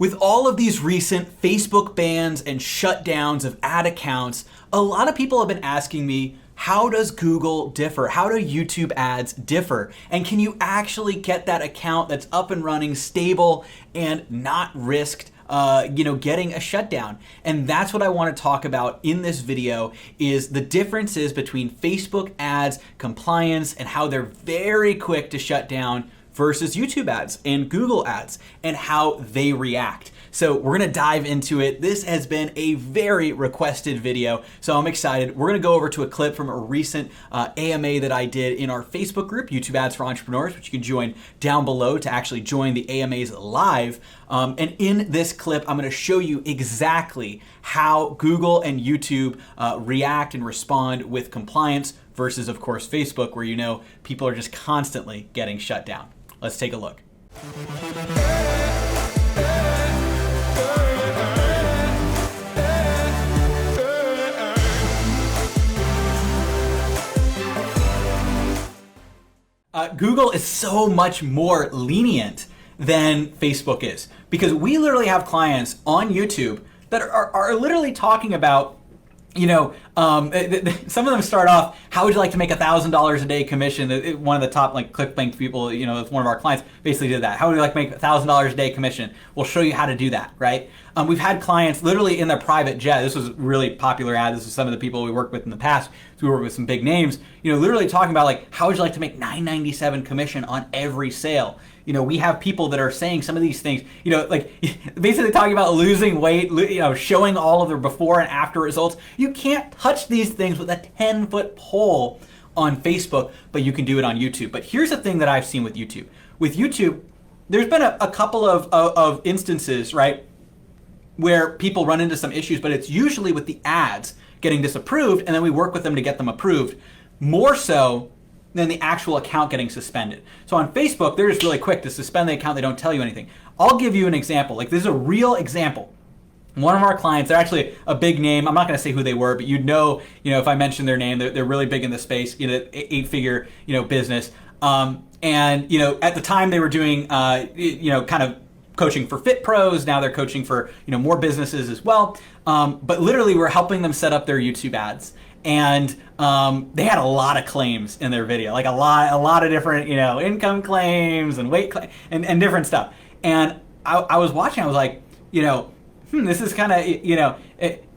With all of these recent Facebook bans and shutdowns of ad accounts, a lot of people have been asking me, how does Google differ? How do YouTube ads differ? And can you actually get that account that's up and running, stable, and not risked getting a shutdown? And that's what I want to talk about in this video, is the differences between Facebook ads, compliance, and how they're very quick to shut down versus YouTube ads and Google ads and how they react. So we're gonna dive into it. This has been a very requested video, so I'm excited. We're gonna go over to a clip from a recent AMA that I did in our Facebook group, YouTube Ads for Entrepreneurs, which you can join down below to actually join the AMAs live. And in this clip, I'm gonna show you exactly how Google and YouTube react and respond with compliance versus, of course, Facebook, where you know people are just constantly getting shut down. Let's take a look. Google is so much more lenient than Facebook is, because we literally have clients on YouTube that are literally talking about, some of them start off, how would you like to make $1,000 a day commission? One of the top ClickBank people, it's one of our clients, basically did that. How would you like to make $1,000 a day commission? We'll show you how to do that, right? We've had clients literally in their private jet. This was a really popular ad. This is some of the people we worked with in the past. So we worked with some big names, literally talking about how would you like to make $9.97 commission on every sale? We have people that are saying some of these things, basically talking about losing weight, showing all of their before and after results. You can't touch these things with a 10-foot pole on Facebook, but you can do it on YouTube. But here's the thing that I've seen with YouTube. With YouTube, there's been a couple of instances, right, where people run into some issues, but it's usually with the ads getting disapproved, and then we work with them to get them approved, more so than the actual account getting suspended. So on Facebook, they're just really quick to suspend the account. They don't tell you anything. I'll give you an example. This is a real example. One of our clients, they're actually a big name. I'm not going to say who they were, but if I mention their name, they're really big in the space, 8-figure, business. And at the time they were doing, kind of coaching for fit pros. Now they're coaching for, more businesses as well. But literally we're helping them set up their YouTube ads. And they had a lot of claims in their video, a lot of different, income claims and weight and different stuff. And I was watching, I was like, this is kind of,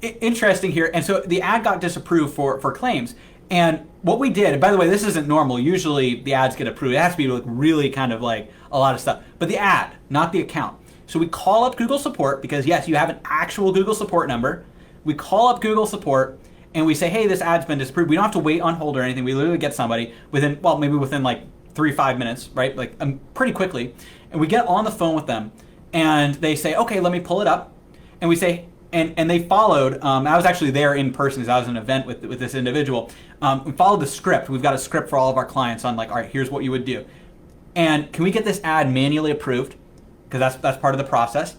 interesting here. And so the ad got disapproved for claims. And what we did, and by the way, this isn't normal. Usually the ads get approved. It has to be really kind of a lot of stuff. But the ad, not the account. So we call up Google support, because yes, you have an actual Google support number. We call up Google support and we say, hey, this ad's been disapproved. We don't have to wait on hold or anything. We literally get somebody within 3-5 minutes, right? Pretty quickly. And we get on the phone with them and they say, okay, let me pull it up. And we say, and they followed, I was actually there in person because I was at an event with this individual. We followed the script. We've got a script for all of our clients on all right, here's what you would do. And can we get this ad manually approved? Because that's part of the process.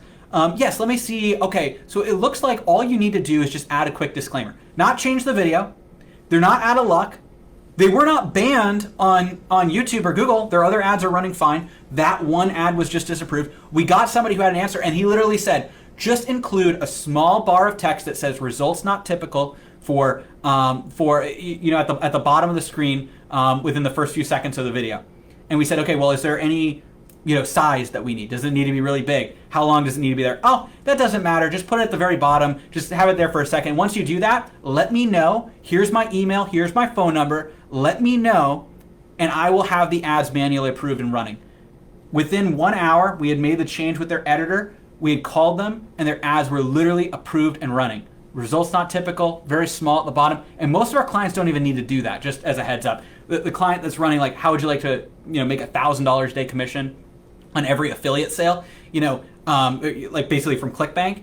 Yes, let me see. Okay, so it looks like all you need to do is just add a quick disclaimer. Not change the video. They're not out of luck. They were not banned on YouTube or Google. Their other ads are running fine. That one ad was just disapproved. We got somebody who had an answer, and he literally said, just include a small bar of text that says results not typical for at the bottom of the screen within the first few seconds of the video. And we said, okay, well, is there any size that we need? Does it need to be really big? How long does it need to be there? Oh, that doesn't matter. Just put it at the very bottom. Just have it there for a second. Once you do that, let me know. Here's my email. Here's my phone number. Let me know, and I will have the ads manually approved and running. Within 1 hour, we had made the change with their editor. We had called them, and their ads were literally approved and running. Results not typical, very small at the bottom. And most of our clients don't even need to do that, just as a heads up. The client that's running, how would you like to make $1,000 a day commission on every affiliate sale, basically from ClickBank,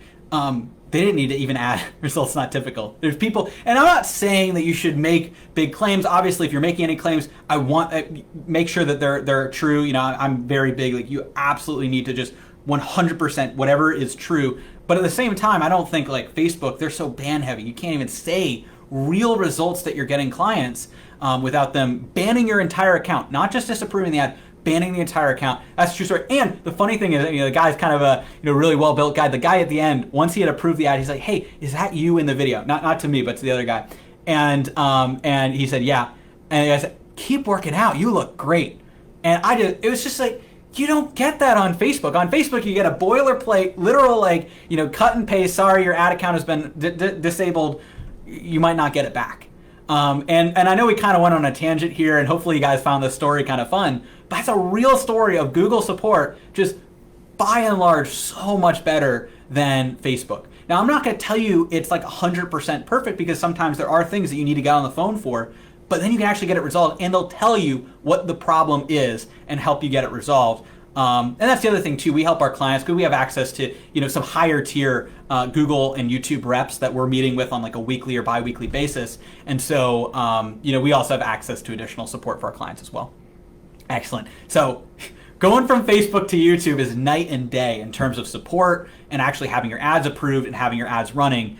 they didn't need to even add results not typical. There's people, and I'm not saying that you should make big claims. Obviously, if you're making any claims, I want make sure that they're true. I'm very big. You absolutely need to just 100% whatever is true. But at the same time, I don't think Facebook, they're so ban heavy. You can't even say real results that you're getting clients without them banning your entire account, not just disapproving the ad, banning the entire account. That's a true story. And the funny thing is, the guy's kind of a really well-built guy. The guy at the end, once he had approved the ad, he's like, "Hey, is that you in the video?" Not to me, but to the other guy. And he said, "Yeah." And the guy said, "Keep working out. You look great." And it was just like, you don't get that on Facebook. On Facebook, you get a boilerplate, literal cut and paste. Sorry, your ad account has been disabled. You might not get it back. And I know we kind of went on a tangent here, and hopefully you guys found this story kind of fun, but it's a real story of Google support, just by and large, so much better than Facebook. Now, I'm not going to tell you it's like 100% perfect, because sometimes there are things that you need to get on the phone for, but then you can actually get it resolved, and they'll tell you what the problem is and help you get it resolved. And that's the other thing too. We help our clients because we have access to some higher tier Google and YouTube reps that we're meeting with on like a weekly or bi-weekly basis, and so we also have access to additional support for our clients as well. Excellent. So going from Facebook to YouTube is night and day in terms of support and actually having your ads approved and having your ads running.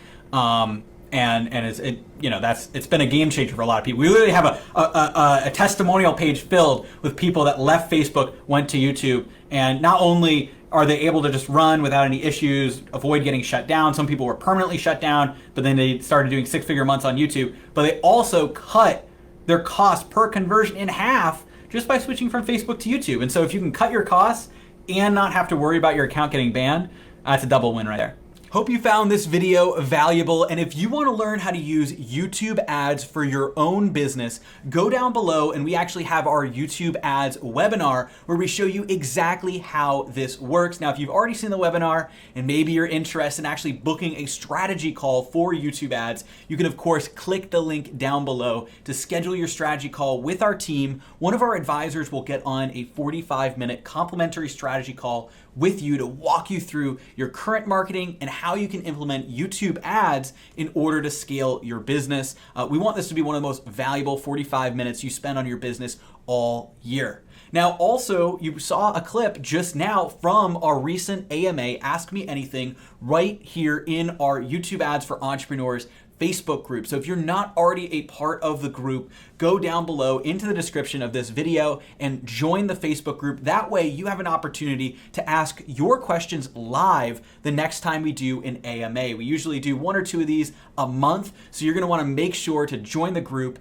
It's been a game changer for a lot of people. We literally have a testimonial page filled with people that left Facebook, went to YouTube, and not only are they able to just run without any issues, avoid getting shut down. Some people were permanently shut down, but then they started doing 6-figure months on YouTube. But they also cut their cost per conversion in half just by switching from Facebook to YouTube. And so if you can cut your costs and not have to worry about your account getting banned, that's a double win right there. Hope you found this video valuable, and if you want to learn how to use YouTube ads for your own business, go down below and we actually have our YouTube ads webinar where we show you exactly how this works. Now, if you've already seen the webinar and maybe you're interested in actually booking a strategy call for YouTube ads, you can of course click the link down below to schedule your strategy call with our team. One of our advisors will get on a 45-minute complimentary strategy call with you to walk you through your current marketing and how you can implement YouTube ads in order to scale your business. We want this to be one of the most valuable 45 minutes you spend on your business all year. Now, also, you saw a clip just now from our recent AMA, Ask Me Anything, right here in our YouTube Ads for Entrepreneurs Facebook group. So if you're not already a part of the group, go down below into the description of this video and join the Facebook group. That way you have an opportunity to ask your questions live the next time we do an AMA. We usually do 1 or 2 of these a month, so you're going to want to make sure to join the group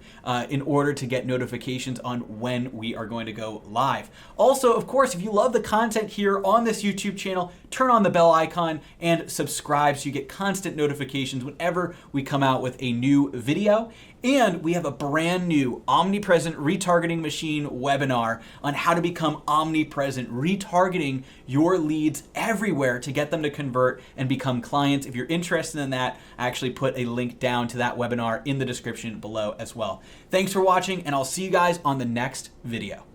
in order to get notifications on when we are going to go live. Also, of course, if you love the content here on this YouTube channel, turn on the bell icon and subscribe so you get constant notifications whenever we come out with a new video. And we have a brand new omnipresent retargeting machine webinar on how to become omnipresent, retargeting your leads everywhere to get them to convert and become clients. If you're interested in that, I actually put a link down to that webinar in the description below as well. Thanks for watching, and I'll see you guys on the next video.